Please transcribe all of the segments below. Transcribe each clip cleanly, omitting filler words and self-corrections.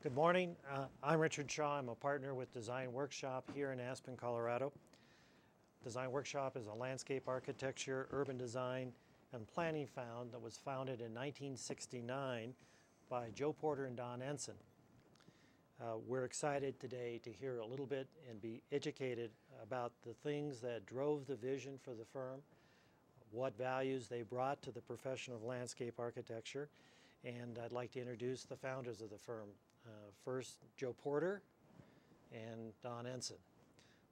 Good morning. I'm Richard Shaw. I'm a partner with Design Workshop here in Aspen, Colorado. Design Workshop is a landscape architecture, urban design, and planning firm that was founded in 1969 by Joe Porter and Don Ensign. We're excited today to hear a little bit and be educated about the things that drove the vision for the firm, what values they brought to the profession of landscape architecture, and I'd like to introduce the founders of the firm. First, Joe Porter and Don Ensign.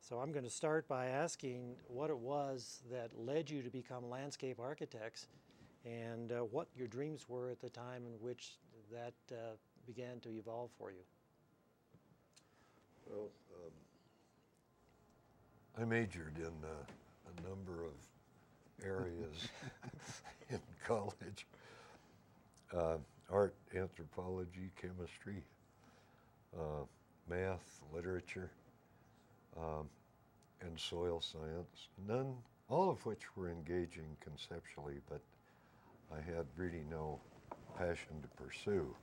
So I'm going to start by asking what it was that led you to become landscape architects and what your dreams were at the time in which that began to evolve for you. Well, I majored in a number of areas in college. Art, anthropology, chemistry, math, literature, and soil science, all of which were engaging conceptually, but I had really no passion to pursue.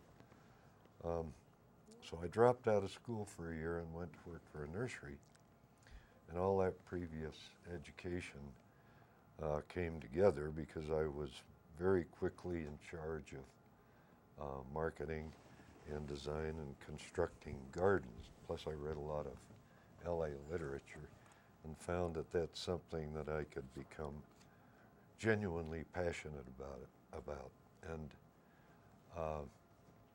So I dropped out of school for a year and went to work for a nursery, and all that previous education came together because I was very quickly in charge of marketing and design and constructing gardens. Plus I read a lot of LA literature and found that that's something that I could become genuinely passionate about. And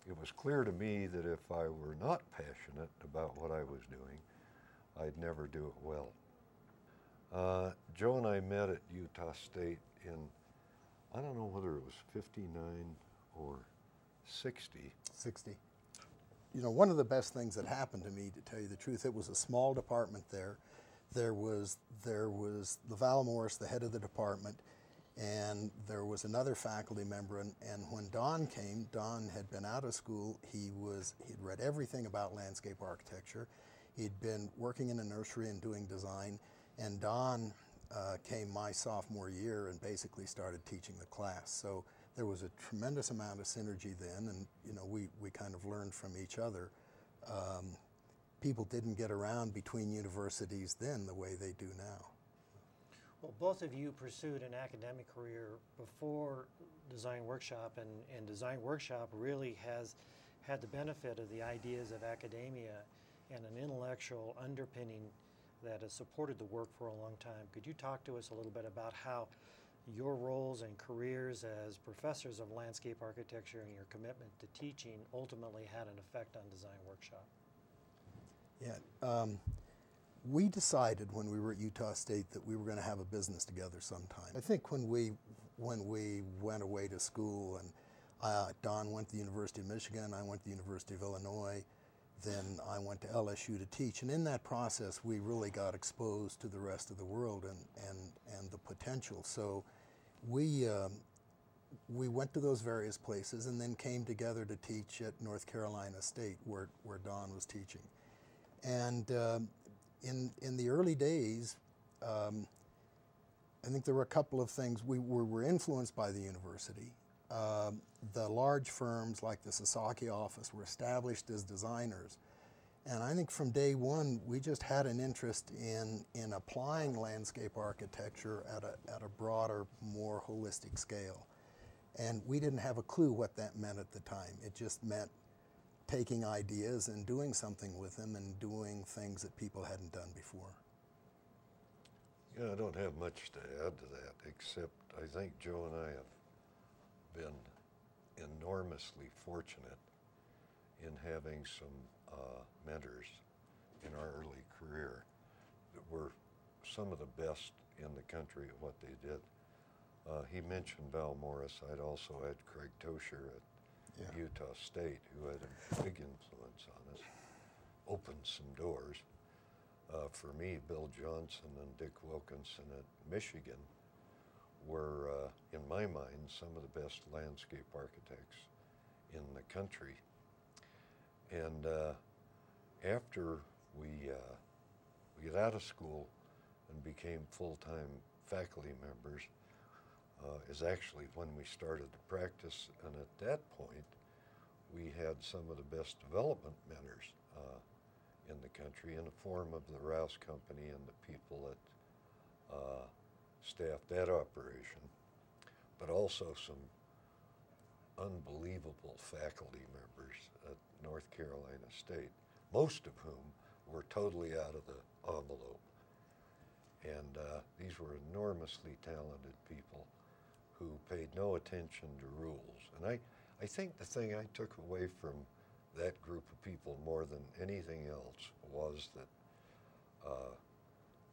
it was clear to me that if I were not passionate about what I was doing, I'd never do it well. Joe and I met at Utah State in, I don't know whether it was 59 or 60. 60. You know, one of the best things that happened to me, to tell you the truth, it was a small department there. There was LaValle Morris, the head of the department, and there was another faculty member. And when Don came, Don had been out of school. He'd read everything about landscape architecture. He'd been working in a nursery and doing design. And Don came my sophomore year and basically started teaching the class. So there was a tremendous amount of synergy then, and you know, we kind of learned from each other. People didn't get around between universities then the way they do now. Well, both of you pursued an academic career before Design Workshop, and Design Workshop really has had the benefit of the ideas of academia and an intellectual underpinning that has supported the work for a long time. Could you talk to us a little bit about how your roles and careers as professors of landscape architecture and your commitment to teaching ultimately had an effect on Design Workshop? Yeah, we decided when we were at Utah State that we were going to have a business together sometime. I think when we went away to school, and Don went to the University of Michigan, I went to the University of Illinois, then I went to LSU to teach, and in that process we really got exposed to the rest of the world and the potential. So we went to those various places and then came together to teach at North Carolina State where Don was teaching. And in the early days, I think there were a couple of things. We were influenced by the university. The large firms like the Sasaki office were established as designers. And I think from day one, we just had an interest in applying landscape architecture at a broader, more holistic scale. And we didn't have a clue what that meant at the time. It just meant taking ideas and doing something with them and doing things that people hadn't done before. Yeah, I don't have much to add to that, except I think Joe and I have been enormously fortunate in having some mentors in our early career that were some of the best in the country at what they did. He mentioned Val Morris. I'd also had Craig Tosher at Utah State, who had a big influence on us, opened some doors. For me, Bill Johnson and Dick Wilkinson at Michigan were, in my mind, some of the best landscape architects in the country. And after we got out of school and became full-time faculty members, is actually when we started to practice. And at that point, we had some of the best development mentors in the country in the form of the Rouse Company and the people that staffed that operation, but also some unbelievable faculty members at North Carolina State, most of whom were totally out of the envelope. And these were enormously talented people who paid no attention to rules. And I think the thing I took away from that group of people more than anything else was that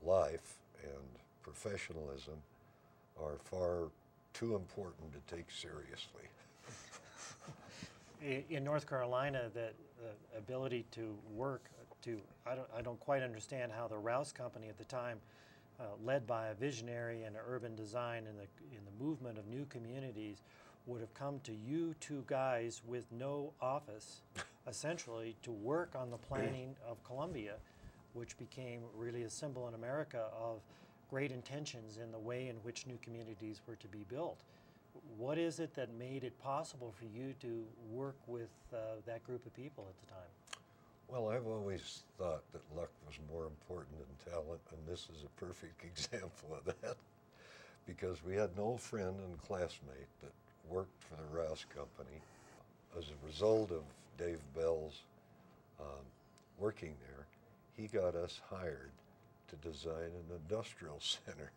life and professionalism are far too important to take seriously. In North Carolina, the ability to work I don't quite understand how the Rouse Company at the time, led by a visionary and urban design in the movement of new communities, would have come to you two guys with no office, essentially, to work on the planning of Columbia, which became really a symbol in America of great intentions in the way in which new communities were to be built. What is it that made it possible for you to work with that group of people at the time? Well, I've always thought that luck was more important than talent, and this is a perfect example of that, because we had an old friend and classmate that worked for the Rouse Company. As a result of Dave Bell's working there, he got us hired to design an industrial center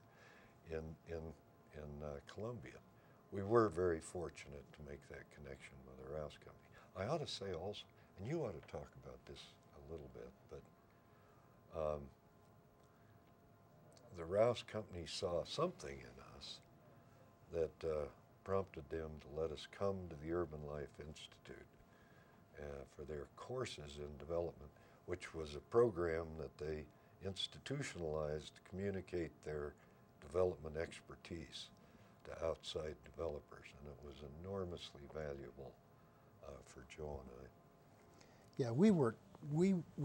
in Columbia. We were very fortunate to make that connection with the Rouse Company. I ought to say also, and you ought to talk about this a little bit, but the Rouse Company saw something in us that prompted them to let us come to the Urban Life Institute for their courses in development, which was a program that they institutionalized to communicate their development expertise to outside developers, and it was enormously valuable for Joe and I. Yeah, we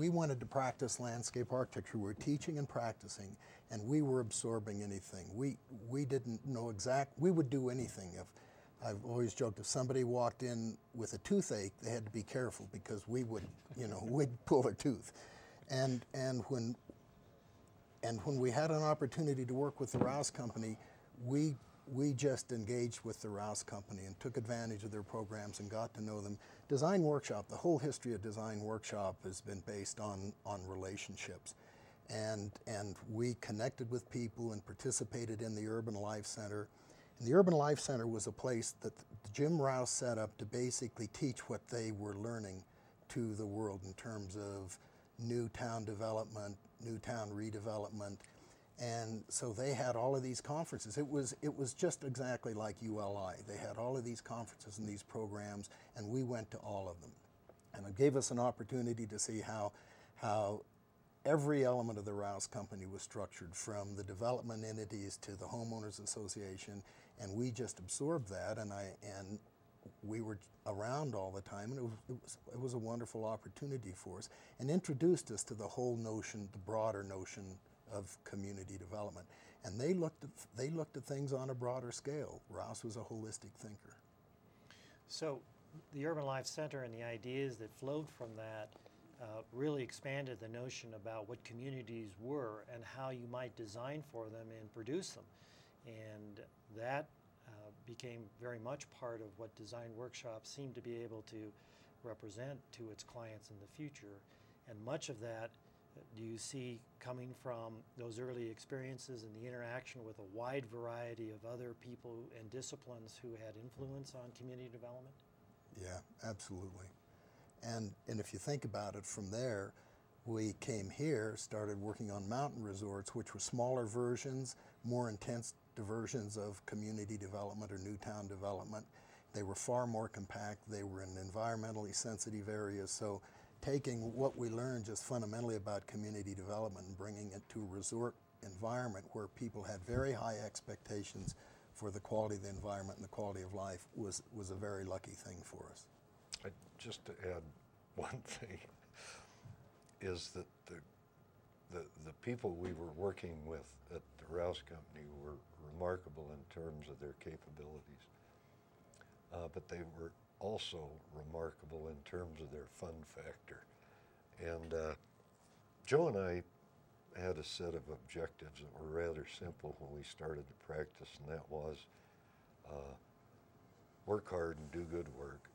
wanted to practice landscape architecture. We were teaching and practicing, and we were absorbing anything. We didn't know we would do anything. I've always joked, if somebody walked in with a toothache, they had to be careful because we would, we'd pull their tooth. And when we had an opportunity to work with the Rouse Company, we just engaged with the Rouse Company and took advantage of their programs and got to know them. Design Workshop, the whole history of Design Workshop has been based on relationships. And we connected with people and participated in the Urban Life Center. And the Urban Life Center was a place that Jim Rouse set up to basically teach what they were learning to the world in terms of new town development, new town redevelopment. And so they had all of these conferences. It was just exactly like ULI. They had all of these conferences and these programs, and we went to all of them. And it gave us an opportunity to see how every element of the Rouse Company was structured, from the development entities to the homeowners association, and we just absorbed that. And we were around all the time, and it was a wonderful opportunity for us, and introduced us to the whole notion, the broader notion of community development. And they looked at things on a broader scale. Rouse was a holistic thinker. So the Urban Life Center and the ideas that flowed from that really expanded the notion about what communities were and how you might design for them and produce them. And that became very much part of what Design Workshops seemed to be able to represent to its clients in the future. And much of that do you see coming from those early experiences and the interaction with a wide variety of other people and disciplines who had influence on community development? Yeah, absolutely. And if you think about it, from there, we came here, started working on mountain resorts, which were smaller versions, more intense versions of community development or new town development. They were far more compact. They were in environmentally sensitive areas. So taking what we learned just fundamentally about community development and bringing it to a resort environment where people had very high expectations for the quality of the environment and the quality of life was a very lucky thing for us. Just to add one thing, is that the people we were working with at the Rouse Company were remarkable in terms of their capabilities, but they were also remarkable in terms of their fun factor. And Joe and I had a set of objectives that were rather simple when we started the practice, and that was work hard and do good work,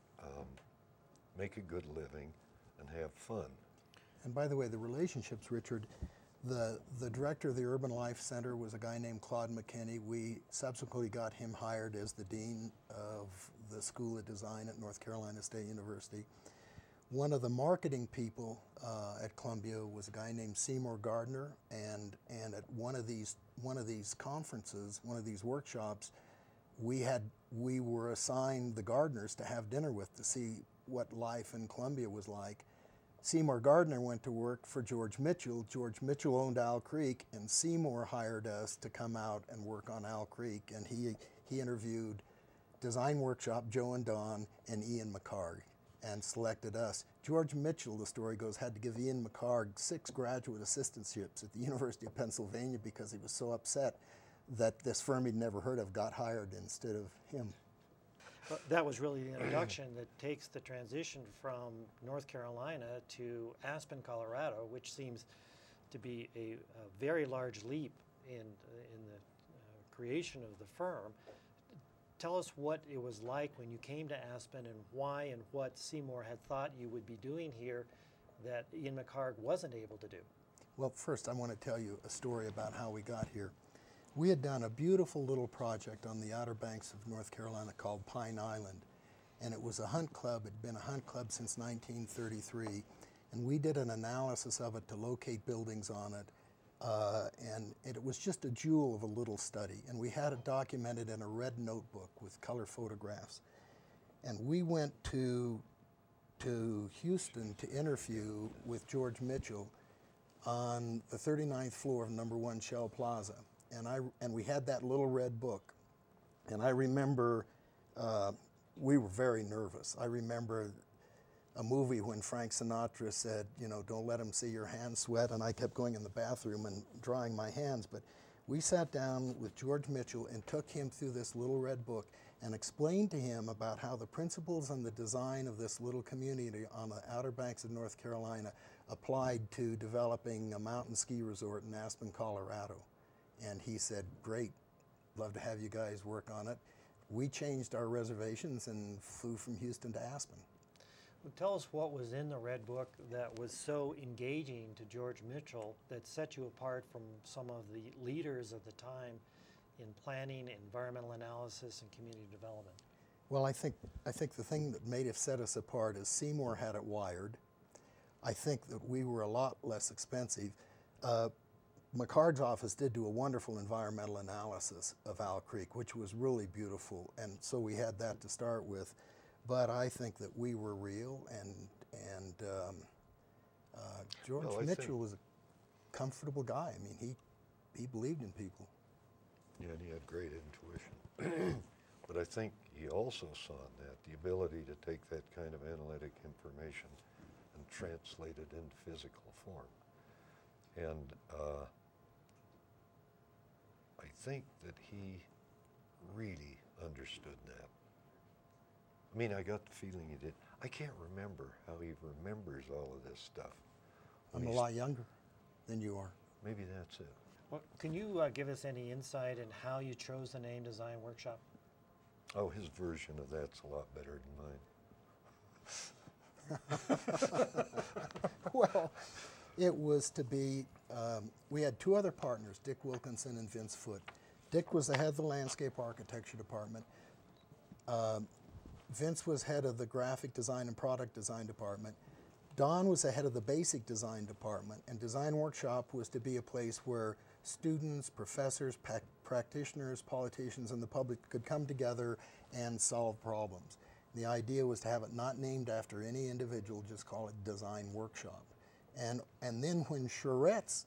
make a good living, and have fun. And by the way, the relationships, Richard, the director of the Urban Life Center was a guy named Claude McKinney. We subsequently got him hired as the dean of the School of Design at North Carolina State University. One of the marketing people at Columbia was a guy named Seymour Gardner, and at one of these conferences, one of these workshops, we were assigned the Gardners to have dinner with to see what life in Columbia was like. Seymour Gardner went to work for George Mitchell. George Mitchell owned Owl Creek, and Seymour hired us to come out and work on Owl Creek, and he interviewed Design Workshop, Joe and Don, and Ian McHarg, and selected us. George Mitchell, the story goes, had to give Ian McHarg 6 graduate assistantships at the University of Pennsylvania because he was so upset that this firm he'd never heard of got hired instead of him. Well, that was really the introduction that takes the transition from North Carolina to Aspen, Colorado, which seems to be a very large leap in the creation of the firm. Tell us what it was like when you came to Aspen, and why and what Seymour had thought you would be doing here that Ian McHarg wasn't able to do. Well, first I want to tell you a story about how we got here. We had done a beautiful little project on the Outer Banks of North Carolina called Pine Island, and it was a hunt club. It had been a hunt club since 1933, and we did an analysis of it to locate buildings on it, and it was just a jewel of a little study, and we had it documented in a red notebook with color photographs. And we went to Houston to interview with George Mitchell on the 39th floor of number 1 Shell Plaza. And we had that little red book. And I remember we were very nervous. I remember a movie when Frank Sinatra said, you know, don't let him see your hands sweat, and I kept going in the bathroom and drying my hands. But we sat down with George Mitchell and took him through this little red book and explained to him about how the principles and the design of this little community on the Outer Banks of North Carolina applied to developing a mountain ski resort in Aspen, Colorado. And he said, great, love to have you guys work on it. We changed our reservations and flew from Houston to Aspen. Well, tell us what was in the Red Book that was so engaging to George Mitchell that set you apart from some of the leaders of the time in planning, environmental analysis, and community development. Well, I think the thing that made it set us apart is Seymour had it wired. I think that we were a lot less expensive. McHarg's office did do a wonderful environmental analysis of Owl Creek, which was really beautiful, and so we had that to start with. But I think that we were real, and George Mitchell was a comfortable guy. I mean, he believed in people. Yeah, and he had great intuition. But I think he also saw in that the ability to take that kind of analytic information and translate it into physical form. And I think that he really understood that. I mean, I got the feeling he did. I can't remember how he remembers all of this stuff. I'm a lot younger than you are. Maybe that's it. Well, can you give us any insight in how you chose the name Design Workshop? Oh, his version of that's a lot better than mine. Well, it was to be, we had 2 other partners, Dick Wilkinson and Vince Foote. Dick was the head of the landscape architecture department. Vince was head of the graphic design and product design department. Don was the head of the basic design department, and Design Workshop was to be a place where students, professors, practitioners, politicians, and the public could come together and solve problems. The idea was to have it not named after any individual, just call it Design Workshop. And then when charrettes,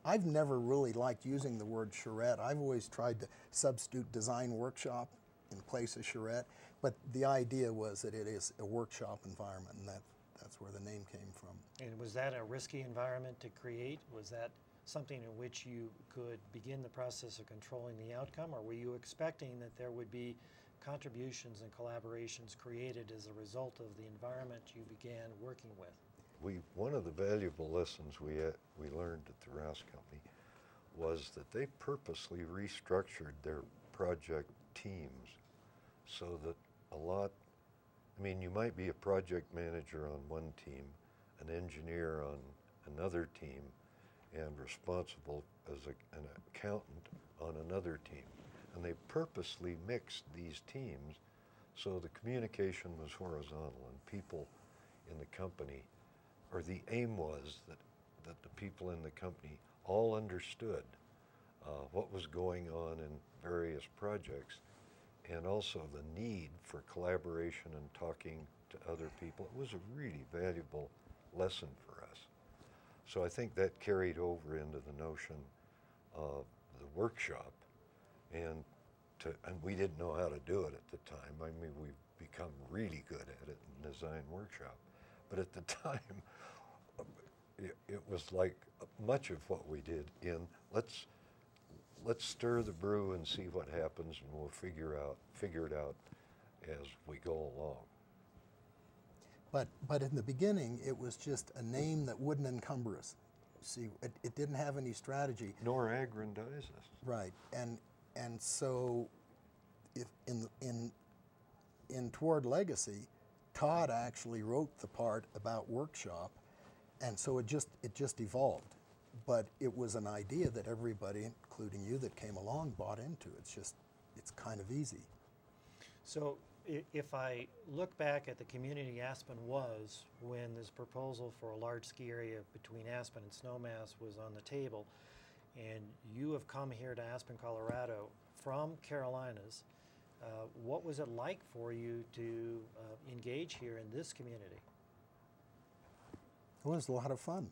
I've never really liked using the word charrette. I've always tried to substitute Design Workshop in place of charrette, but the idea was that it is a workshop environment, and that's where the name came from. And was that a risky environment to create? Was that something in which you could begin the process of controlling the outcome, or were you expecting that there would be contributions and collaborations created as a result of the environment you began working with? One of the valuable lessons we learned at the Rouse Company was that they purposely restructured their project teams so that you might be a project manager on one team, an engineer on another team, and responsible as an accountant on another team. And they purposely mixed these teams so the communication was horizontal and people in the company, or the aim was that the people in the company all understood what was going on in various projects, and also the need for collaboration and talking to other people. It was a really valuable lesson for us. So I think that carried over into the notion of the workshop, and we didn't know how to do it at the time. I mean, we've become really good at it in design workshop. But at the time, it was like much of what we did in let's stir the brew and see what happens, and we'll figure it out as we go along. But in the beginning, it was just a name that wouldn't encumber us. See, it didn't have any strategy. Nor aggrandize us. Right, and so, if in Toward Legacy, Todd actually wrote the part about workshop, and so it just evolved. But it was an idea that everybody, including you that came along, bought into. It's kind of easy. So if I look back at the community Aspen was when this proposal for a large ski area between Aspen and Snowmass was on the table, and you have come here to Aspen, Colorado from Carolinas, what was it like for you to engage here in this community? It was a lot of fun.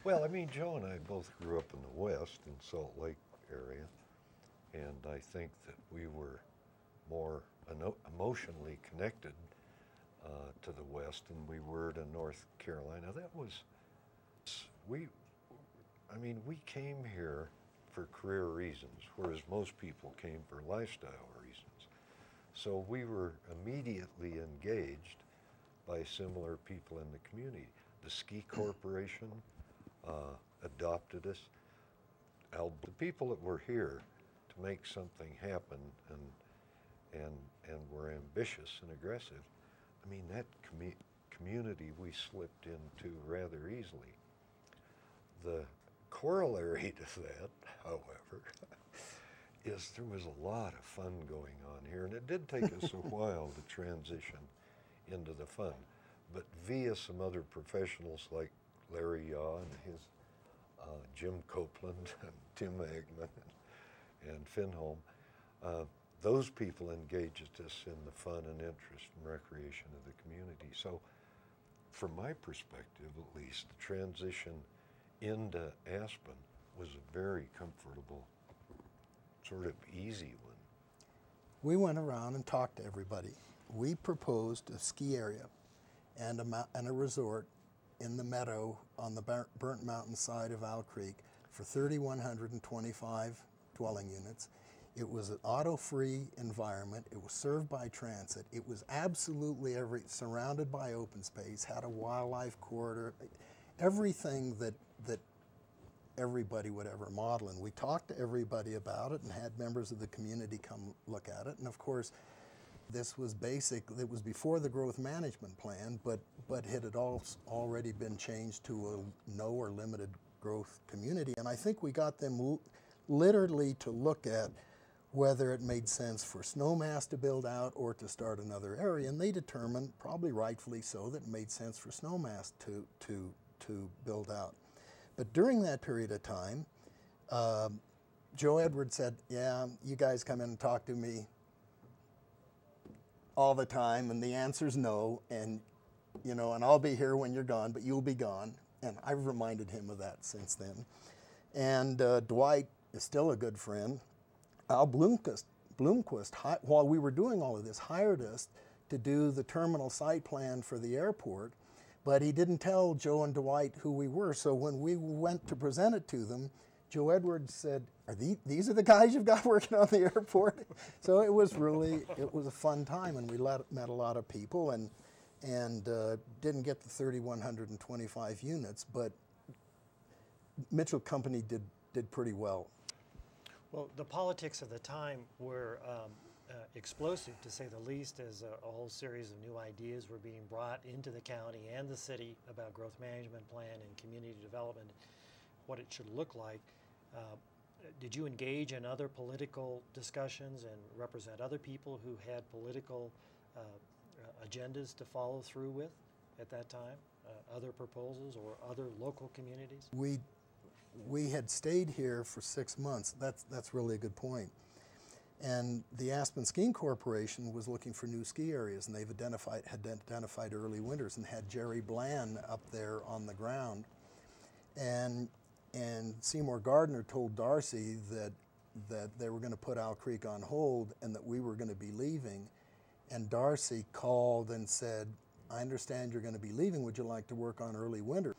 Well, I mean, Joe and I both grew up in the West, in Salt Lake area, and I think that we were more emotionally connected to the West than we were to North Carolina. We came here for career reasons, whereas most people came for lifestyle reasons. So we were immediately engaged by similar people in the community. The Ski Corporation adopted us. The people that were here to make something happen and were ambitious and aggressive, I mean, that community we slipped into rather easily. The corollary to that, however, is there was a lot of fun going on here, and it did take us a while to transition into the fun. But via some other professionals like Larry Yaw and his Jim Copeland and Tim Eggman and Finholm, those people engaged us in the fun and interest and recreation of the community. So from my perspective, at least, the transition into Aspen was a very comfortable, sort of easy one. We went around and talked to everybody. We proposed a ski area and a resort in the meadow on the Burnt Mountain side of Owl Creek for 3,125 dwelling units. It was an auto-free environment. It was served by transit. It was absolutely surrounded by open space, had a wildlife corridor, everything that everybody would ever model. And we talked to everybody about it and had members of the community come look at it. And of course, this was it was before the growth management plan, but it had already been changed to a no or limited growth community. And I think we got them literally to look at whether it made sense for Snowmass to build out or to start another area. And they determined, probably rightfully so, that it made sense for Snowmass to build out. But during that period of time, Joe Edwards said, yeah, you guys come in and talk to me all the time, and the answer's no, and and I'll be here when you're gone, but you'll be gone. And I've reminded him of that since then. And Dwight is still a good friend. Al Bloomquist, while we were doing all of this, hired us to do the terminal site plan for the airport, but he didn't tell Joe and Dwight who we were. So when we went to present it to them, Joe Edwards said, these are the guys you've got working on the airport? So it was a fun time, and we met a lot of people, and didn't get the 3,125 units, but Mitchell Company did pretty well. Well, the politics of the time were explosive, to say the least, as a whole series of new ideas were being brought into the county and the city about growth management plan and community development, what it should look like. Did you engage in other political discussions and represent other people who had political agendas to follow through with at that time, other proposals or other local communities? We had stayed here for 6 months. That's really a good point. And the Aspen Skiing Corporation was looking for new ski areas, and had identified early winters and had Jerry Bland up there on the ground. And Seymour Gardner told Darcy that they were going to put Owl Creek on hold and that we were going to be leaving. And Darcy called and said, I understand you're going to be leaving. Would you like to work on early winter?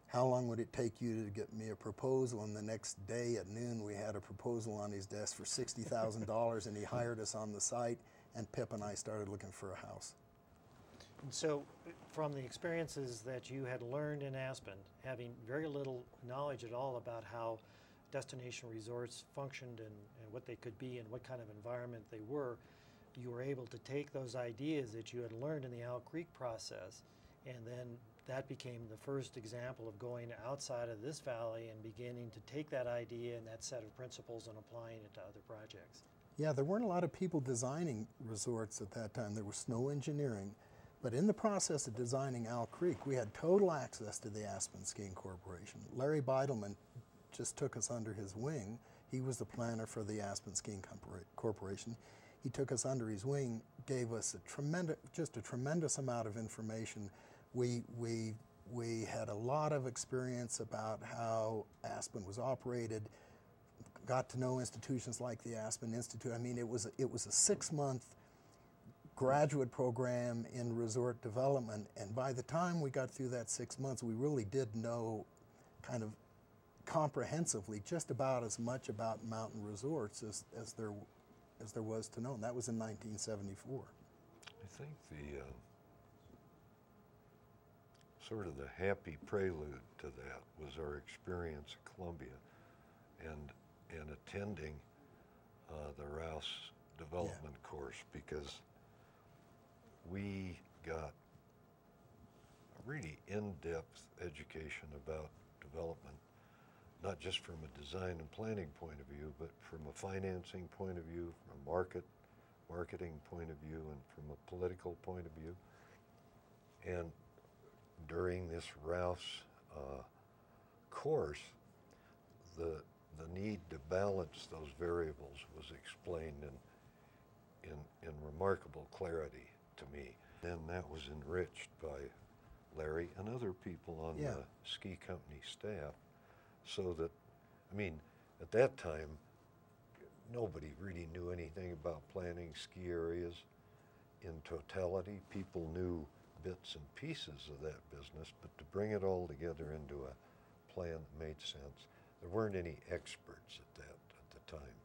How long would it take you to get me a proposal? And the next day at noon, we had a proposal on his desk for $60,000, and he hired us on the site, and Pip and I started looking for a house. And so, from the experiences that you had learned in Aspen, having very little knowledge at all about how destination resorts functioned and what they could be and what kind of environment they were, you were able to take those ideas that you had learned in the Owl Creek process, and then that became the first example of going outside of this valley and beginning to take that idea and that set of principles and applying it to other projects. Yeah, there weren't a lot of people designing resorts at that time. There was snow engineering. But in the process of designing Owl Creek, we had total access to the Aspen Skiing Corporation. Larry Beidelman just took us under his wing. He was the planner for the Aspen Skiing Corporation. He took us under his wing, gave us just a tremendous amount of information. We had a lot of experience about how Aspen was operated, got to know institutions like the Aspen Institute. I mean, it was a 6-month graduate program in resort development, and by the time we got through that 6 months, we really did know kind of comprehensively just about as much about mountain resorts as there was to know, and that was in 1974. I think the sort of the happy prelude to that was our experience at Columbia and attending the Rouse development course, because we got a really in-depth education about development, not just from a design and planning point of view, but from a financing point of view, from a marketing point of view, and from a political point of view. And during this Rouse course, the need to balance those variables was explained in remarkable clarity to me. And that was enriched by Larry and other people on the ski company staff, so that, I mean, at that time, nobody really knew anything about planning ski areas in totality. People knew bits and pieces of that business, but to bring it all together into a plan that made sense, there weren't any experts at the time.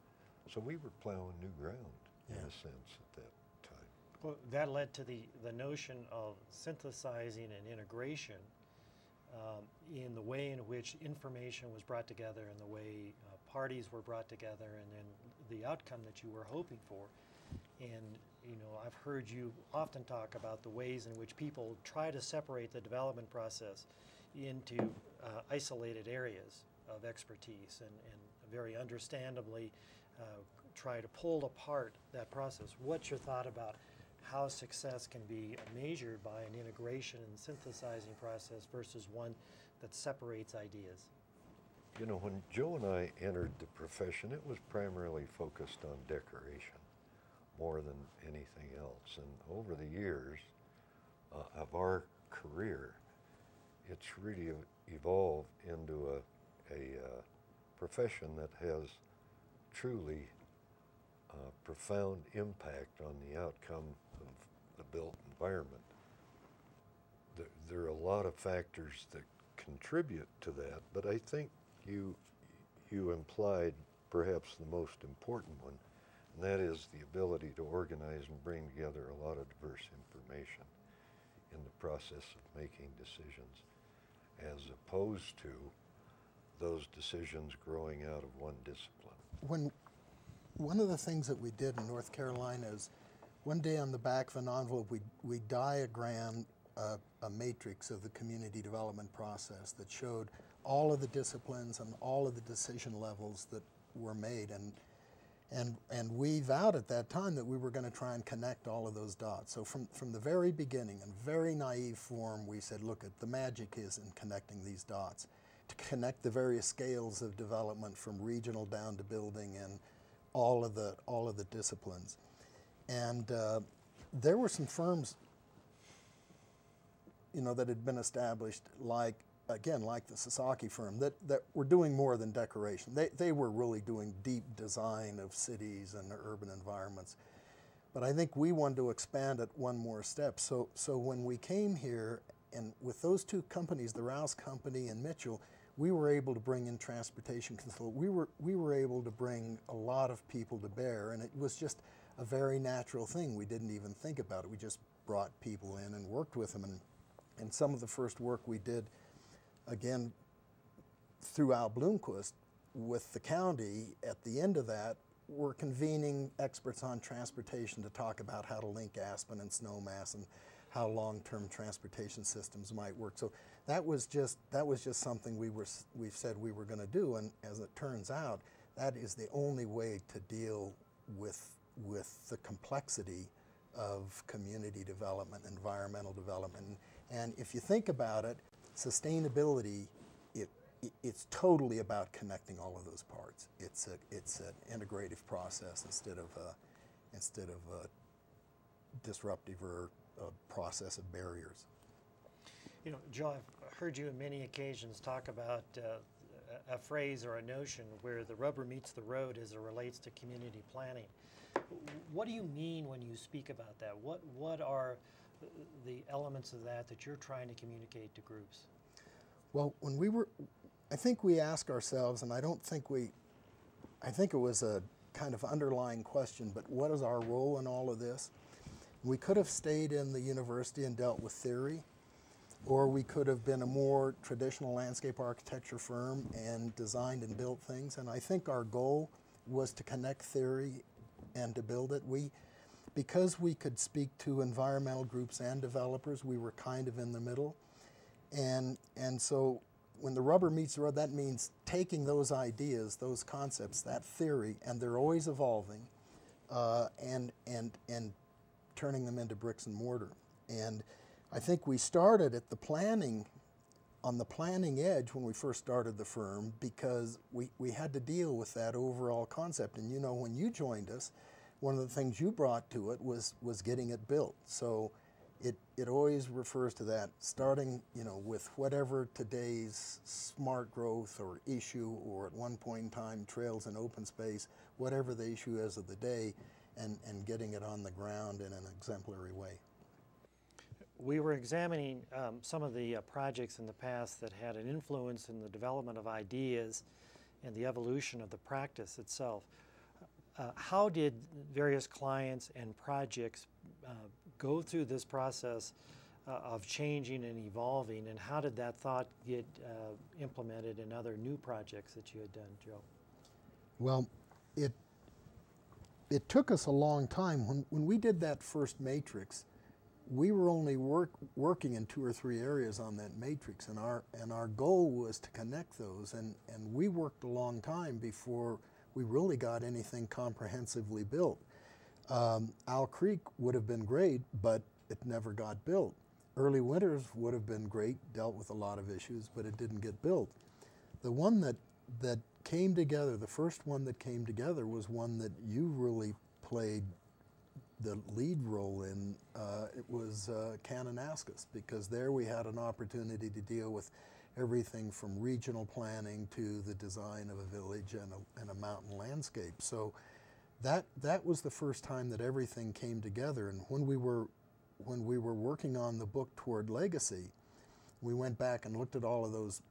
So we were plowing new ground, in a sense, at that time. Well, that led to the notion of synthesizing and integration in the way in which information was brought together and the way parties were brought together, and then the outcome that you were hoping for. And you know, I've heard you often talk about the ways in which people try to separate the development process into isolated areas of expertise, and very understandably try to pull apart that process. What's your thought about how success can be measured by an integration and synthesizing process versus one that separates ideas? You know, when Joe and I entered the profession, it was primarily focused on decoration more than anything else. And over the years of our career, it's really evolved into a profession that has truly profound impact on the outcome of the built environment. There are a lot of factors that contribute to that, but I think you you implied perhaps the most important one, and that is the ability to organize and bring together a lot of diverse information in the process of making decisions, as opposed to those decisions growing out of one discipline. One of the things that we did in North Carolina is one day on the back of an envelope we diagrammed a matrix of the community development process that showed all of the disciplines and all of the decision levels that were made, and we vowed at that time that we were going to try and connect all of those dots. So from the very beginning, in very naive form, we said, look, the magic is in connecting these dots, to connect the various scales of development from regional down to building and all of the disciplines. And there were some firms, you know, that had been established, like the Sasaki firm, that were doing more than decoration. They were really doing deep design of cities and urban environments. But I think we wanted to expand it one more step. So when we came here, and with those two companies, the Rouse company and Mitchell, we were able to bring in transportation control. We were able to bring a lot of people to bear, and it was just a very natural thing. We didn't even think about it. We just brought people in and worked with them. And some of the first work we did, again, through Al Bloomquist with the county, at the end of that, we're convening experts on transportation to talk about how to link Aspen and Snowmass and how long-term transportation systems might work. So that was just something we've said we were going to do, and as it turns out, that is the only way to deal with the complexity of community development, environmental development. And if you think about it, sustainability, it's totally about connecting all of those parts. It's an integrative process instead of a disruptive or a process of barriers. You know, Joe, I've heard you on many occasions talk about a phrase or a notion where the rubber meets the road as it relates to community planning. What do you mean when you speak about that? What are the elements of that you're trying to communicate to groups? Well, I think we asked ourselves, and I think it was a kind of underlying question, but what is our role in all of this? We could have stayed in the university and dealt with theory, or we could have been a more traditional landscape architecture firm and designed and built things. And I think our goal was to connect theory and to build it. Because we could speak to environmental groups and developers, we were kind of in the middle. And so when the rubber meets the road, that means taking those ideas, those concepts, that theory, and they're always evolving, and turning them into bricks and mortar. And I think we started at on the planning edge when we first started the firm, because we had to deal with that overall concept. And you know, when you joined us, one of the things you brought to it was getting it built. So it always refers to that, starting, you know, with whatever today's smart growth or issue, or at one point in time trails and open space, whatever the issue is of the day, and getting it on the ground in an exemplary way. We were examining some of the projects in the past that had an influence in the development of ideas and the evolution of the practice itself. How did various clients and projects go through this process of changing and evolving, and how did that thought get implemented in other new projects that you had done, Joe? Well, it took us a long time. When we did that first matrix, we were only working in 2 or 3 areas on that matrix, and our goal was to connect those, and we worked a long time before we really got anything comprehensively built. Owl Creek would have been great, but it never got built. Early Winters would have been great, dealt with a lot of issues, but it didn't get built. The one that came together, the first one that came together, was one that you really played the lead role in. It was Kananaskis, because there we had an opportunity to deal with everything from regional planning to the design of a village and a mountain landscape. So that was the first time that everything came together. And when we were working on the book Toward Legacy, we went back and looked at all of those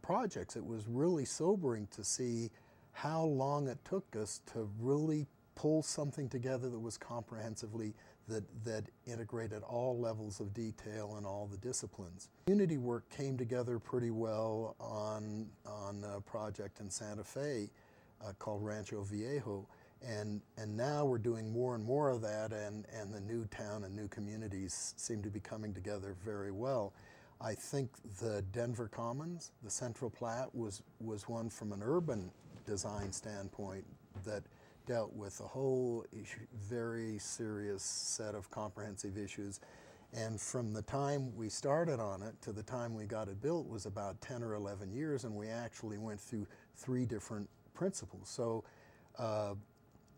projects, it was really sobering to see how long it took us to really pull something together that was comprehensively, that integrated all levels of detail and all the disciplines. Community work came together pretty well on a project in Santa Fe called Rancho Viejo, and now we're doing more and more of that, and the new town and new communities seem to be coming together very well. I think the Denver Commons, the Central Platte, was one from an urban design standpoint that dealt with a whole very serious set of comprehensive issues. And from the time we started on it to the time we got it built was about 10 or 11 years, and we actually went through 3 different principles. So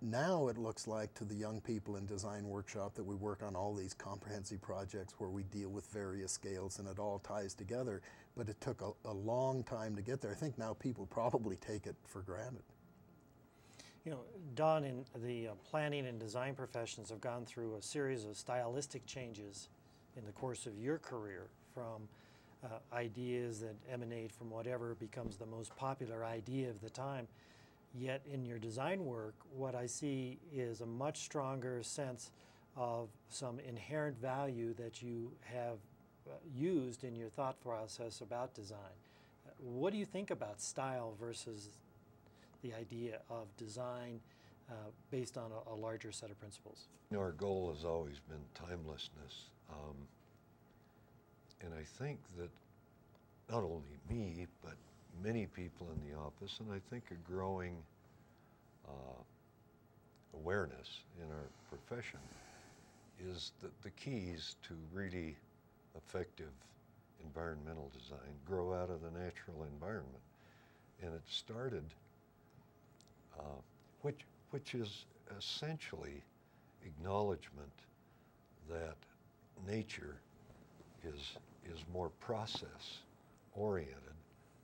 now it looks like to the young people in Design Workshop that we work on all these comprehensive projects where we deal with various scales and it all ties together, but it took a long time to get there. I think now people probably take it for granted. You know, Don, in the planning and design professions have gone through a series of stylistic changes in the course of your career, from ideas that emanate from whatever becomes the most popular idea of the time. Yet in your design work, what I see is a much stronger sense of some inherent value that you have used in your thought process about design. What do you think about style versus the idea of design based on a larger set of principles? You know, our goal has always been timelessness. And I think that not only me, but many people in the office, and I think a growing awareness in our profession, is that the keys to really effective environmental design grow out of the natural environment. And it started, which is essentially acknowledgement that nature is more process oriented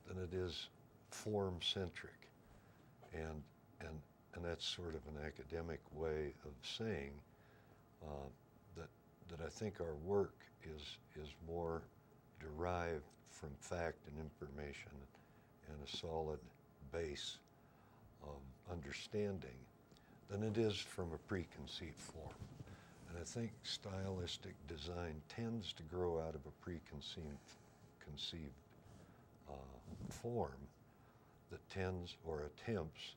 than it is form-centric. And that's sort of an academic way of saying that I think our work is more derived from fact and information and a solid base of understanding than it is from a preconceived form. And I think stylistic design tends to grow out of a preconceived form that tends or attempts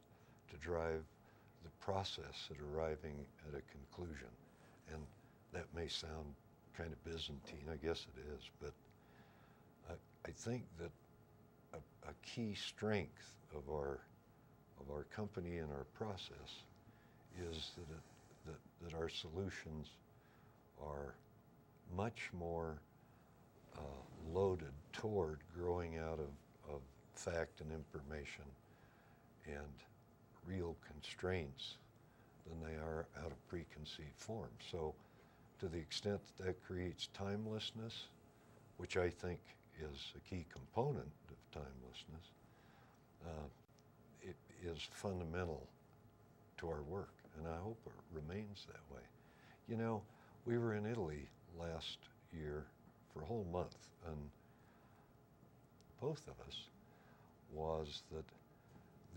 to drive the process at arriving at a conclusion. And that may sound kind of Byzantine, I guess it is, but I think that a key strength of our company and our process is that our solutions are much more loaded toward growing out of fact and information and real constraints than they are out of preconceived forms. So to the extent that creates timelessness, which I think is a key component of timelessness, it is fundamental to our work, and I hope it remains that way. You know, we were in Italy last year for a whole month, and both of us was that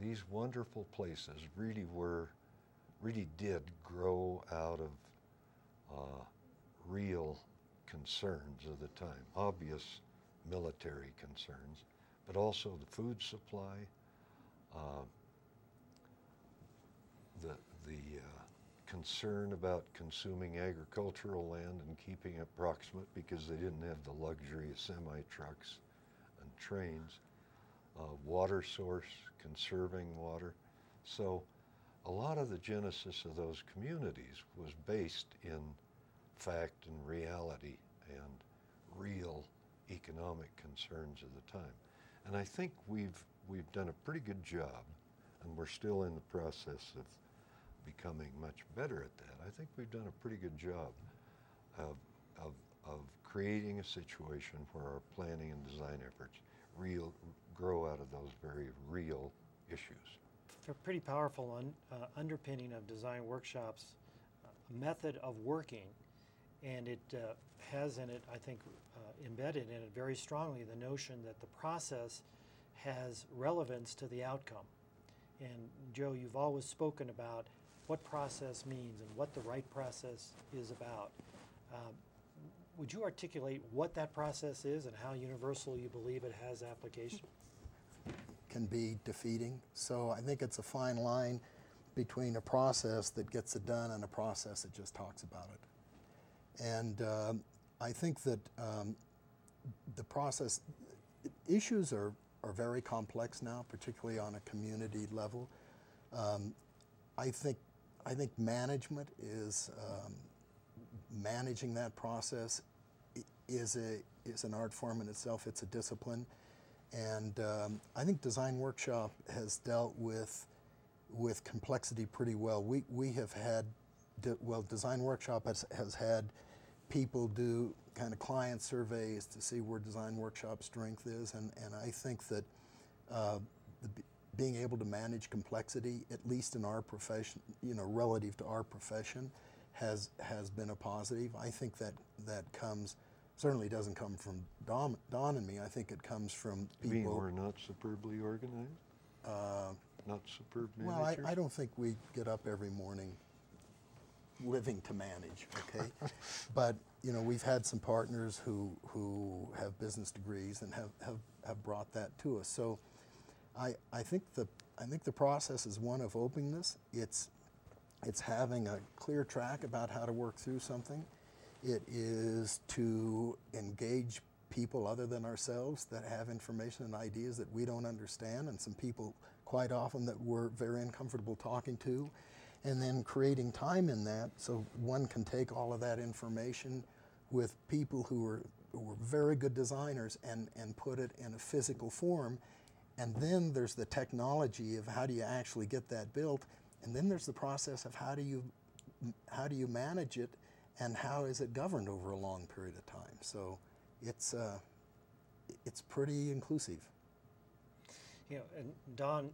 these wonderful places really did grow out of real concerns of the time, obvious military concerns, but also the food supply, the concern about consuming agricultural land and keeping it proximate because they didn't have the luxury of semi-trucks and trains, water source, conserving water. So a lot of the genesis of those communities was based in fact and reality and real economic concerns of the time. And I think we've done a pretty good job, and we're still in the process of becoming much better at that. I think we've done a pretty good job of creating a situation where our planning and design efforts grow out of those very real issues. A pretty powerful underpinning of design workshops, a method of working, and it has in it, I think, embedded in it very strongly the notion that the process has relevance to the outcome. And Joe, you've always spoken about what process means and what the right process is about. Would you articulate what that process is and how universal you believe it has application? Can be defeating. So I think it's a fine line between a process that gets it done and a process that just talks about it. And I think that the process, issues are very complex now, particularly on a community level. I think management is, managing that process is an art form in itself. It's a discipline. And I think Design Workshop has dealt with complexity pretty well. We have had, Design Workshop has had people do kind of client surveys to see where Design Workshop's strength is, and I think that being able to manage complexity, at least in our profession, relative to our profession, has been a positive. I think that certainly doesn't come from Don and me. I think it comes from people. You mean we're not superbly organized? Not superb managers? Well, I don't think we get up every morning living to manage, okay? But, we've had some partners who have business degrees and have brought that to us. So I think the process is one of openness. It's having a clear track about how to work through something. It is to engage people other than ourselves that have information and ideas that we don't understand, and some people quite often that we're very uncomfortable talking to, and then creating time in that so one can take all of that information with people who are very good designers and put it in a physical form. And then there's the technology of how do you actually get that built, and then there's the process of how do you manage it and how is it governed over a long period of time. So it's pretty inclusive. And Don,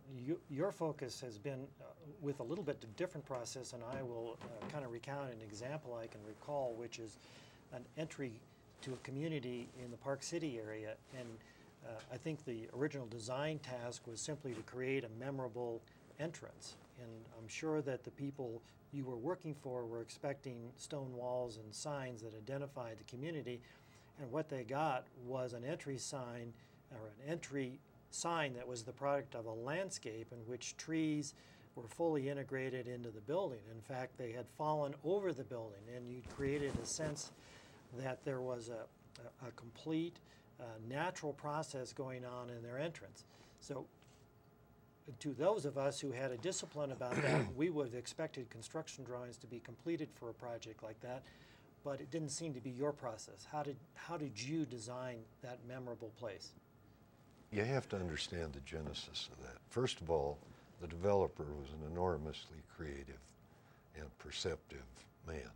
your focus has been with a little bit different process, and I will kind of recount an example I can recall, which is an entry to a community in the Park City area. And I think the original design task was simply to create a memorable entrance. And I'm sure that the people you were working for were expecting stone walls and signs that identified the community. And what they got was an entry sign, or an entry sign that was the product of a landscape in which trees were fully integrated into the building. In fact, they had fallen over the building, and you created a sense that there was a complete natural process going on in their entrance. So to those of us who had a discipline about that, we would have expected construction drawings to be completed for a project like that, but it didn't seem to be your process. How did you design that memorable place? You have to understand the genesis of that. First of all, the developer was an enormously creative and perceptive man.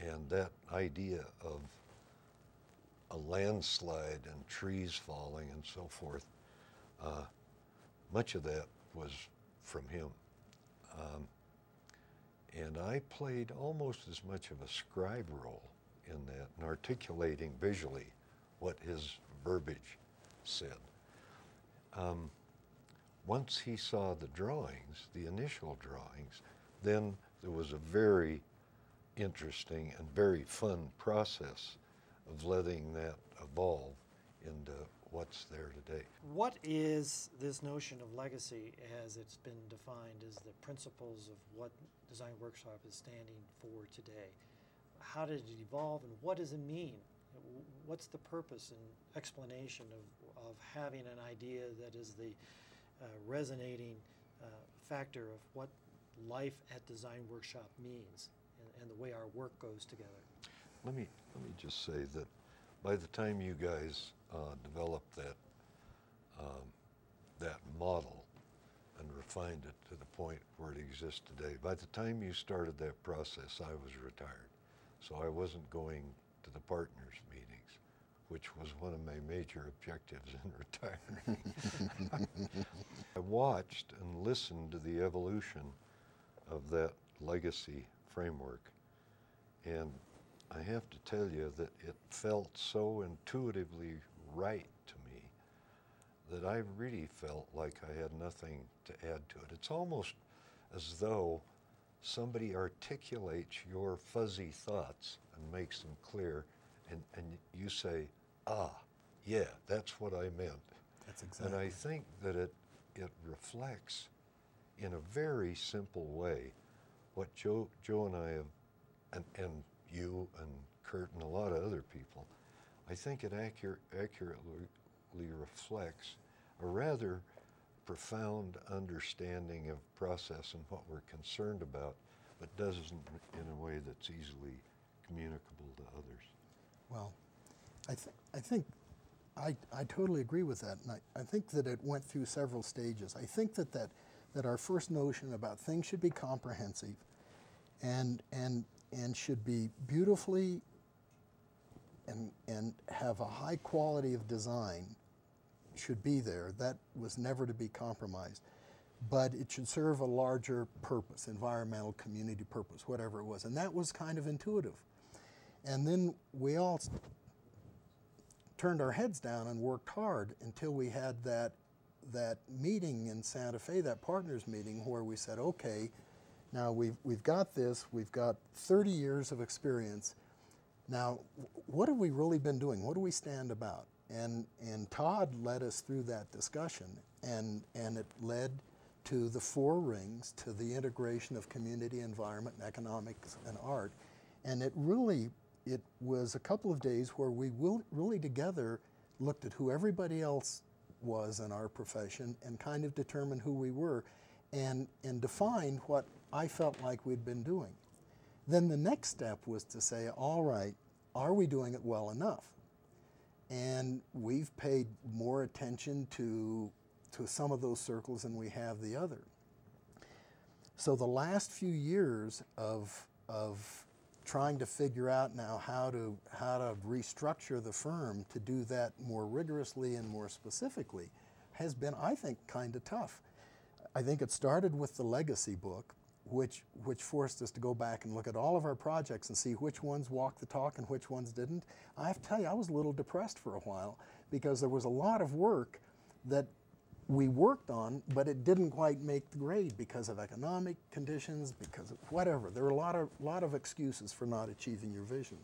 And that idea of a landslide and trees falling and so forth, much of that was from him. And I played almost as much of a scribe role in that, in articulating visually what his verbiage said. Once he saw the drawings, the initial drawings, then there was a very interesting and very fun process of letting that evolve into what's there today. What is this notion of legacy as it's been defined as the principles of what Design Workshop is standing for today? How did it evolve, and what does it mean? What's the purpose and explanation of having an idea that is the resonating factor of what life at Design Workshop means and the way our work goes together? Let me just say that by the time you guys developed that model and refined it to the point where it exists today, by the time you started that process, I was retired. So I wasn't going to the partners meetings, which was one of my major objectives in retiring. I watched and listened to the evolution of that legacy framework, and I have to tell you that it felt so intuitively right to me that I really felt like I had nothing to add to it. It's almost as though somebody articulates your fuzzy thoughts and makes them clear, and you say, ah, yeah, that's what I meant. That's exactly. And I think that it reflects in a very simple way what Joe and I have, and you and Kurt and a lot of other people, I think it accurately reflects a rather profound understanding of process and what we're concerned about, but does it in a way that's easily communicable to others. Well, I think I totally agree with that, and I think that it went through several stages. I think that our first notion about things should be comprehensive and should be beautifully and have a high quality of design should be there. That was never to be compromised. But it should serve a larger purpose, environmental, community purpose, whatever it was. And that was kind of intuitive. And then we all turned our heads down and worked hard until we had that meeting in Santa Fe, that partners meeting, where we said, okay, now we've got this, we've got 30 years of experience. Now, what have we really been doing? What do we stand about? And Todd led us through that discussion, and it led to the 4 rings, to the integration of community, environment, and economics, and art. And it was a couple of days where we really together looked at who everybody else was in our profession and kind of determined who we were and defined what I felt like we'd been doing. Then the next step was to say, all right, are we doing it well enough? And we've paid more attention to some of those circles than we have the other. So the last few years of trying to figure out now how to restructure the firm to do that more rigorously and more specifically has been, I think, kind of tough. I think it started with the legacy book, which forced us to go back and look at all of our projects and see which ones walked the talk and which ones didn't. I have to tell you, I was a little depressed for a while because there was a lot of work that we worked on, but it didn't quite make the grade because of economic conditions, because of whatever. There were a lot of excuses for not achieving your vision.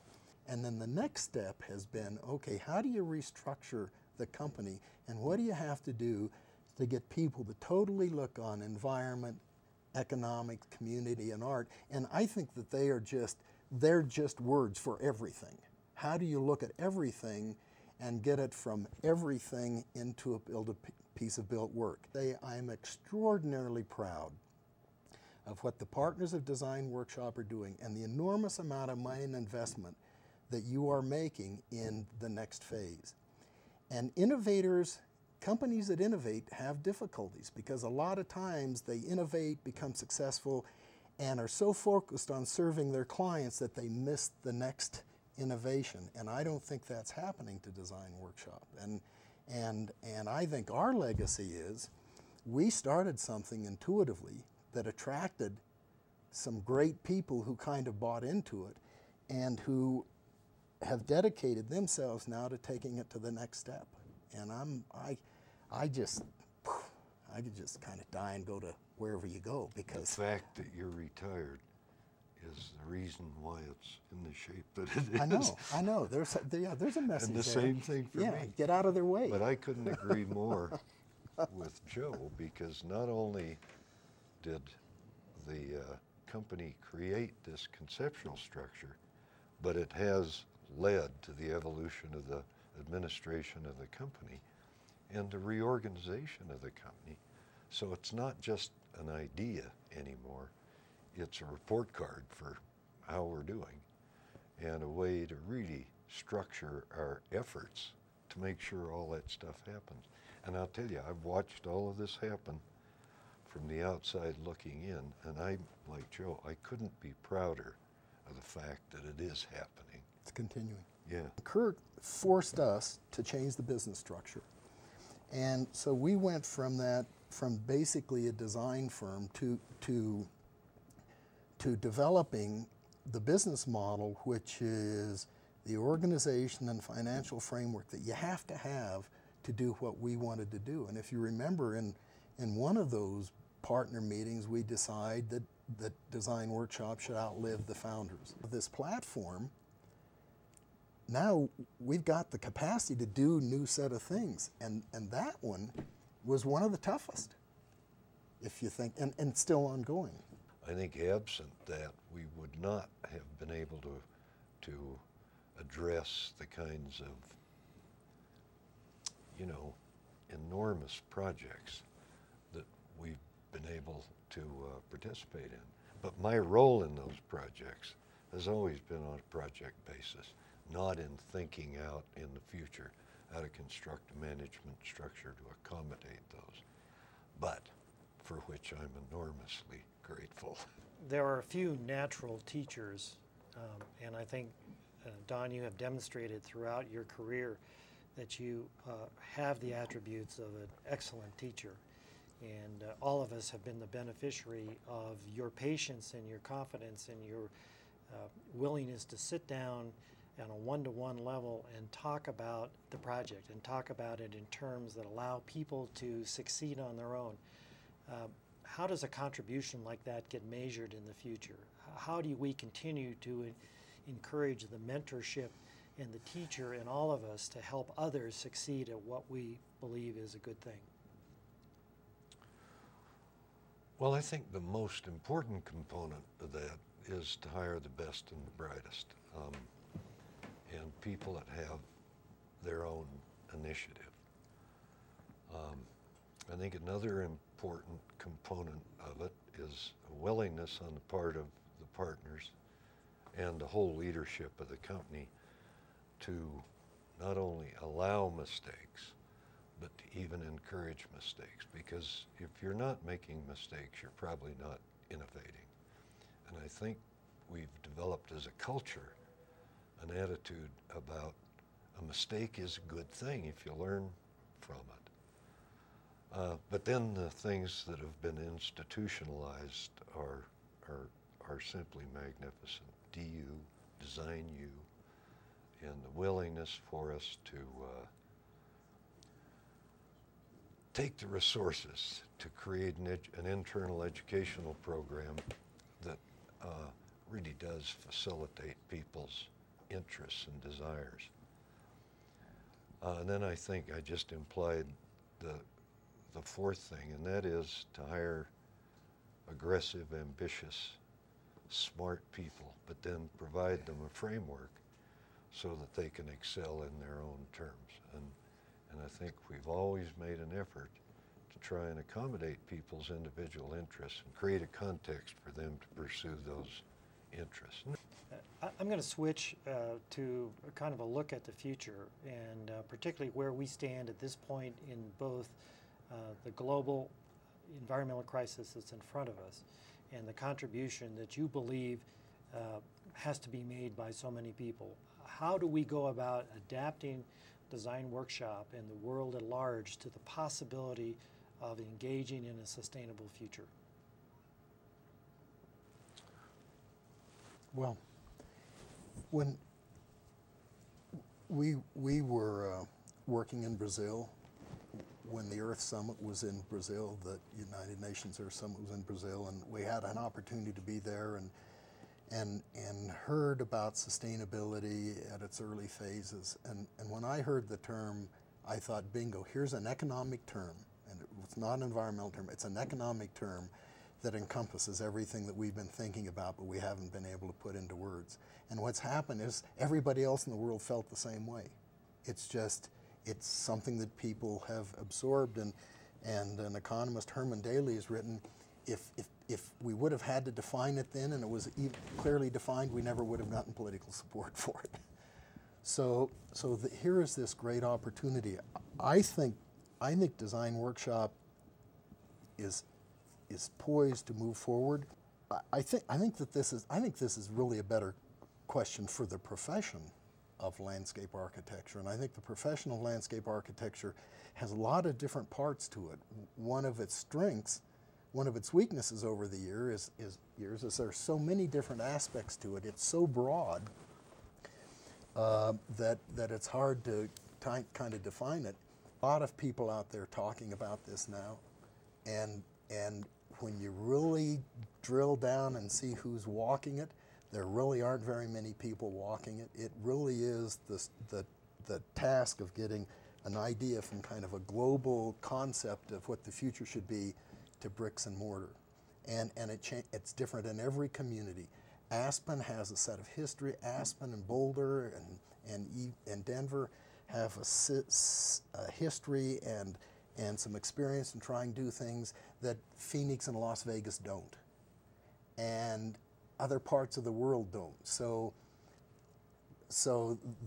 And then the next step has been, okay, how do you restructure the company, and what do you have to do to get people to totally look on environment, economics, community, and art? And I think that they're just words for everything. How do you look at everything and get it from everything into a piece of built work? I'm extraordinarily proud of what the partners of Design Workshop are doing and the enormous amount of money and investment that you are making in the next phase. And innovators, companies that innovate have difficulties because a lot of times they innovate, become successful, and are so focused on serving their clients that they miss the next innovation. And I don't think that's happening to Design Workshop. And I think our legacy is we started something intuitively that attracted some great people who kind of bought into it and who have dedicated themselves now to taking it to the next step. And I could just kind of die and go to wherever you go, because the fact that you're retired is the reason why it's in the shape that it is. I know. There's a message and the there. same thing for me. Get out of their way. But I couldn't agree more with Joe, because not only did the company create this conceptual structure, but it has led to the evolution of the administration of the company and the reorganization of the company. So it's not just an idea anymore. It's a report card for how we're doing and a way to really structure our efforts to make sure all that stuff happens. And I'll tell you, I've watched all of this happen from the outside looking in, and I, like Joe, I couldn't be prouder of the fact that it is happening. It's continuing. Yeah. Kurt forced us to change the business structure. And so we went from basically a design firm to developing the business model, which is the organization and financial framework that you have to have to do what we wanted to do. And if you remember, in one of those partner meetings, we decided that Design Workshop should outlive the founders. This platform, now we've got the capacity to do a new set of things, and that one was one of the toughest, if you think, and still ongoing. I think absent that, we would not have been able to address the kinds of, you know, enormous projects that we've been able to participate in. But my role in those projects has always been on a project basis, not in thinking out in the future how to construct a management structure to accommodate those, but for which I'm enormously grateful. There are a few natural teachers, and I think, Don, you have demonstrated throughout your career that you have the attributes of an excellent teacher. And all of us have been the beneficiary of your patience and your confidence and your willingness to sit down on a one-to-one level and talk about the project and talk about it in terms that allow people to succeed on their own. How does a contribution like that get measured in the future? How do we continue to encourage the mentorship and the teacher in all of us to help others succeed at what we believe is a good thing? Well, I think the most important component of that is to hire the best and the brightest, and people that have their own initiative. I think another important component of it is a willingness on the part of the partners and the whole leadership of the company to not only allow mistakes, but to even encourage mistakes, because if you're not making mistakes, you're probably not innovating. And I think we've developed as a culture an attitude about a mistake is a good thing if you learn from it. But then the things that have been institutionalized are simply magnificent. DU, Design U, and the willingness for us to take the resources to create an internal educational program that really does facilitate people's interests and desires. And then I think I just implied the fourth thing, and that is to hire aggressive, ambitious, smart people, but then provide them a framework so that they can excel in their own terms. And I think we've always made an effort to try and accommodate people's individual interests and create a context for them to pursue those interests. I'm going to switch to kind of a look at the future, and particularly where we stand at this point in both the global environmental crisis that's in front of us and the contribution that you believe has to be made by so many people. How do we go about adapting Design Workshop and the world at large to the possibility of engaging in a sustainable future? Well, when we were working in Brazil, when the Earth Summit was in Brazil, the United Nations Earth Summit was in Brazil, and we had an opportunity to be there and heard about sustainability at its early phases. And when I heard the term, I thought, bingo, here's an economic term, and it's not an environmental term, it's an economic term that encompasses everything that we've been thinking about, but we haven't been able to put into words. And what's happened is everybody else in the world felt the same way. It's something that people have absorbed, and an economist, Herman Daly, has written, if we would have had to define it then and it was clearly defined, we never would have gotten political support for it. So here is this great opportunity. I think Design Workshop is poised to move forward. I think this is really a better question for the profession of landscape architecture, and I think the profession of landscape architecture has a lot of different parts to it. One of its strengths, one of its weaknesses over the years is there are so many different aspects to it. It's so broad that it's hard to kind of define it. A lot of people out there talking about this now, and when you really drill down and see who's walking it, there really aren't very many people walking it. It really is the task of getting an idea from kind of a global concept of what the future should be to bricks and mortar. And it's different in every community. Aspen has a set of history. Aspen and Boulder and Denver have a history and some experience in trying to do things that Phoenix and Las Vegas don't, and other parts of the world don't. So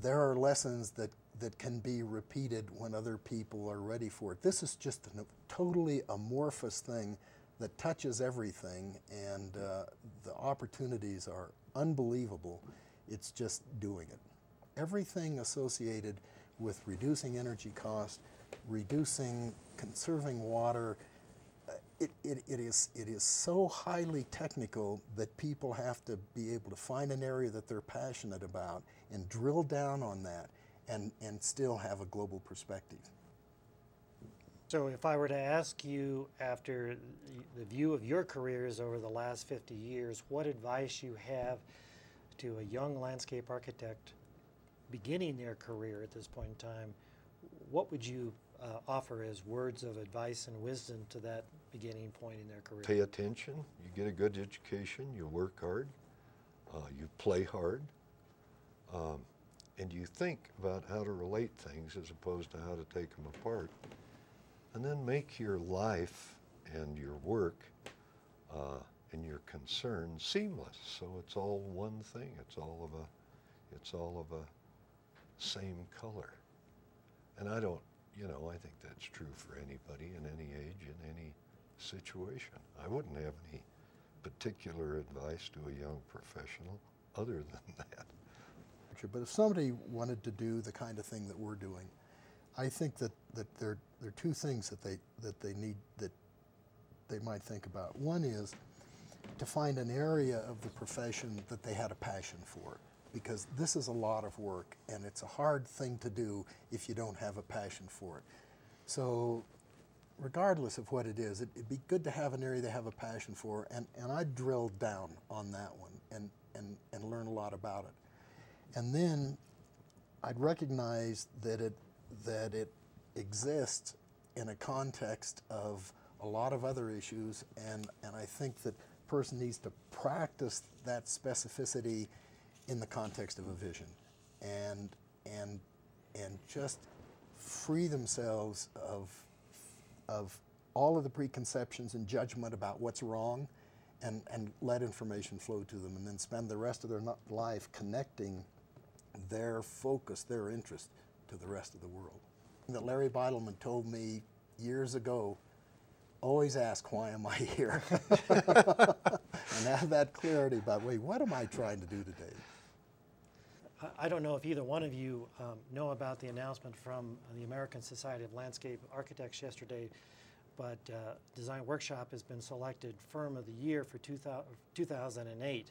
there are lessons that can be repeated when other people are ready for it. This is just a totally amorphous thing that touches everything, and the opportunities are unbelievable. It's just doing it. Everything associated with reducing energy cost, conserving water, it is so highly technical that people have to be able to find an area that they're passionate about and drill down on that and still have a global perspective. So if I were to ask you, after the view of your careers over the last 50 years, what advice you have to a young landscape architect beginning their career at this point in time, what would you offer as words of advice and wisdom to that beginning point in their career? Pay attention, you get a good education, you work hard, you play hard, and you think about how to relate things as opposed to how to take them apart. And then make your life and your work and your concerns seamless, so it's all one thing. It's all of a same color. And I don't, I think that's true for anybody in any age, in any situation. I wouldn't have any particular advice to a young professional other than that. But if somebody wanted to do the kind of thing that we're doing, I think that there are two things that they might think about. One is to find an area of the profession that they had a passion for, because this is a lot of work and it's a hard thing to do if you don't have a passion for it. So regardless of what it is, it'd be good to have an area they have a passion for, and I'd drill down on that one and learn a lot about it. And then I'd recognize that it exists in a context of a lot of other issues, and I think that a person needs to practice that specificity in the context of a vision, and just free themselves of all of the preconceptions and judgment about what's wrong, and let information flow to them, and then spend the rest of their life connecting their focus, their interest, to the rest of the world. That Larry Beidelman told me years ago, always ask, why am I here? And have that clarity about, wait, what am I trying to do today? I don't know if either one of you know about the announcement from the American Society of Landscape Architects yesterday, but Design Workshop has been selected Firm of the Year for 2008.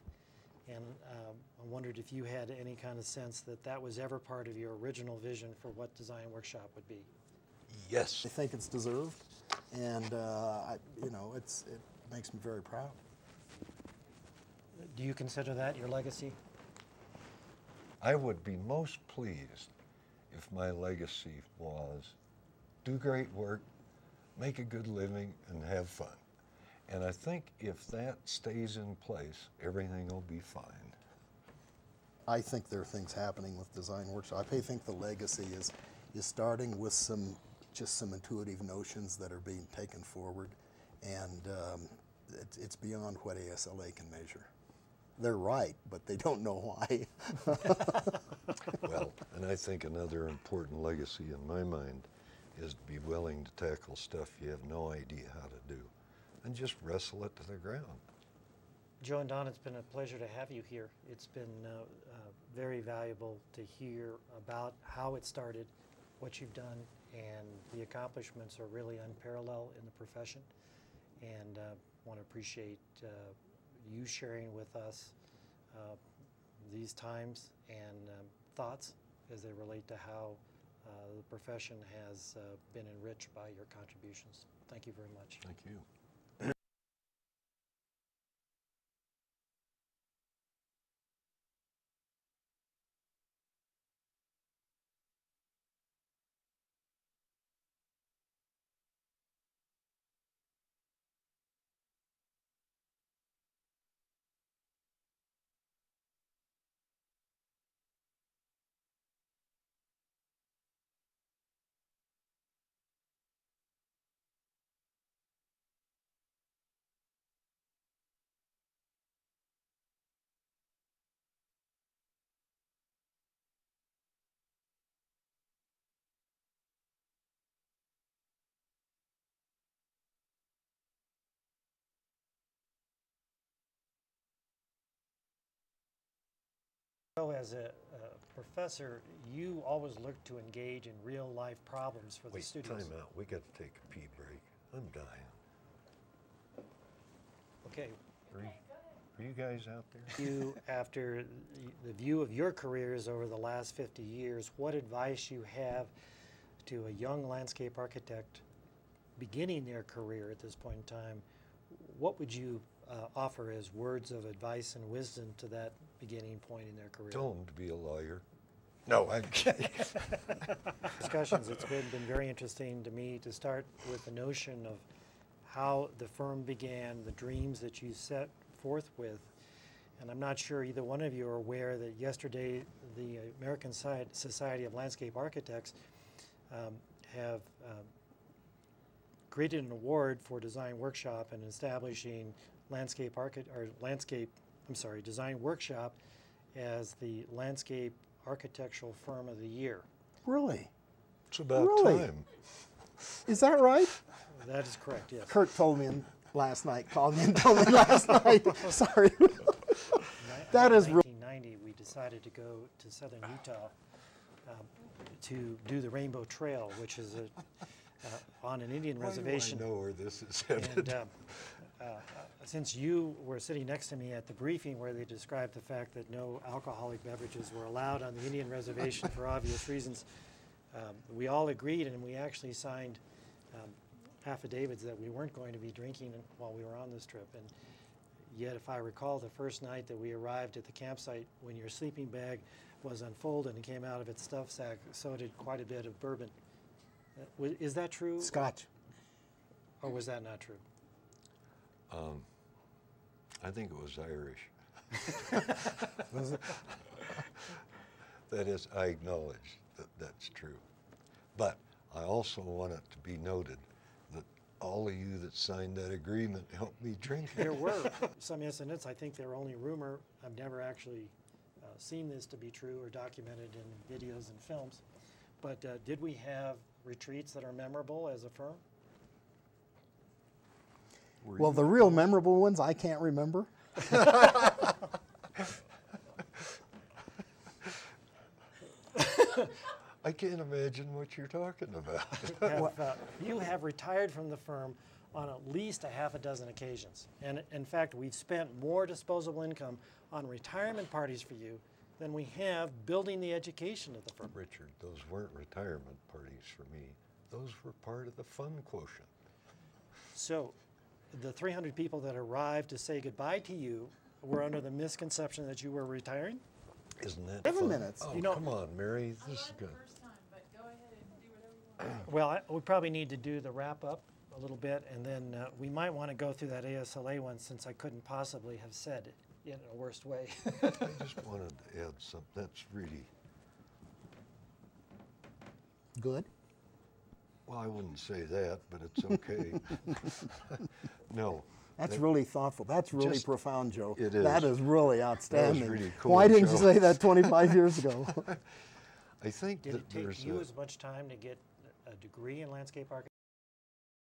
And I wondered if you had any kind of sense that that was ever part of your original vision for what Design Workshop would be. Yes. I think it's deserved, and it makes me very proud. Do you consider that your legacy? I would be most pleased if my legacy was do great work, make a good living, and have fun. And I think if that stays in place, everything will be fine. I think there are things happening with Design Workshop. I think the legacy is starting with some intuitive notions that are being taken forward, and it's beyond what ASLA can measure. They're right, but they don't know why. Well, and I think another important legacy in my mind is to be willing to tackle stuff you have no idea how to do, and just wrestle it to the ground. Joe and Don, it's been a pleasure to have you here. It's been very valuable to hear about how it started, what you've done, and the accomplishments are really unparalleled in the profession. And want to appreciate you sharing with us these times and thoughts as they relate to how the profession has been enriched by your contributions. Thank you very much. Thank you. So as a professor, you always look to engage in real life problems for the Wait, students. time out. We got to take a pee break. I'm dying. Okay. Are you guys out there? You, after the view of your careers over the last 50 years, what advice you have to a young landscape architect beginning their career at this point in time, what would you offer as words of advice and wisdom to that beginning point in their career? Tell them to be a lawyer. No, I'm kidding. Discussions, it's been very interesting to me to start with the notion of how the firm began, the dreams that you set forth with. And I'm not sure either one of you are aware that yesterday the American Society of Landscape Architects have created an award for Design Workshop and establishing Design Workshop as the Landscape Architectural Firm of the Year. Really? It's about Really? time. Is that right? That is correct, yes. Kurt told me last night, called me and told me last night. Sorry. That is in 1990, we decided to go to southern Utah to do the Rainbow Trail, which is on an Indian reservation. I know where this is headed. And since you were sitting next to me at the briefing where they described the fact that no alcoholic beverages were allowed on the Indian reservation for obvious reasons, we all agreed, and we actually signed affidavits that we weren't going to be drinking while we were on this trip. And yet, if I recall, the first night that we arrived at the campsite, when your sleeping bag was unfolded and came out of its stuff sack, so did quite a bit of bourbon. Is that true? Scotch. Or was that not true? I think it was Irish. Was it? That is, I acknowledge that that's true. But I also want it to be noted that all of you that signed that agreement helped me drink it. There were some incidents. I think they're only rumor. I've never actually seen this to be true or documented in videos and films. But did we have retreats that are memorable as a firm? Well, the real memorable ones I can't remember. I can't imagine what you're talking about. You have retired from the firm on at least a half a dozen occasions. And in fact, we've spent more disposable income on retirement parties for you than we have building the education of the firm. Richard, those weren't retirement parties for me. Those were part of the fun quotient. So the 300 people that arrived to say goodbye to you were under the misconception that you were retiring? Isn't that 7 fun? minutes. Oh, You know- come on, Mary. This is good. First time, but go ahead and do whatever you want. Well, we probably need to do the wrap up a little bit, and then we might want to go through that ASLA one since I couldn't possibly have said it in a worse way. I just wanted to add something. That's really, Good. well, I wouldn't say that, but it's okay. No. That's that- really thoughtful. That's really Just- profound, Joe. it is. That is really outstanding. really cool, Why didn't you Joe. say that 25 years ago? I think Did that it take there's you a, as much time to get a degree in landscape architecture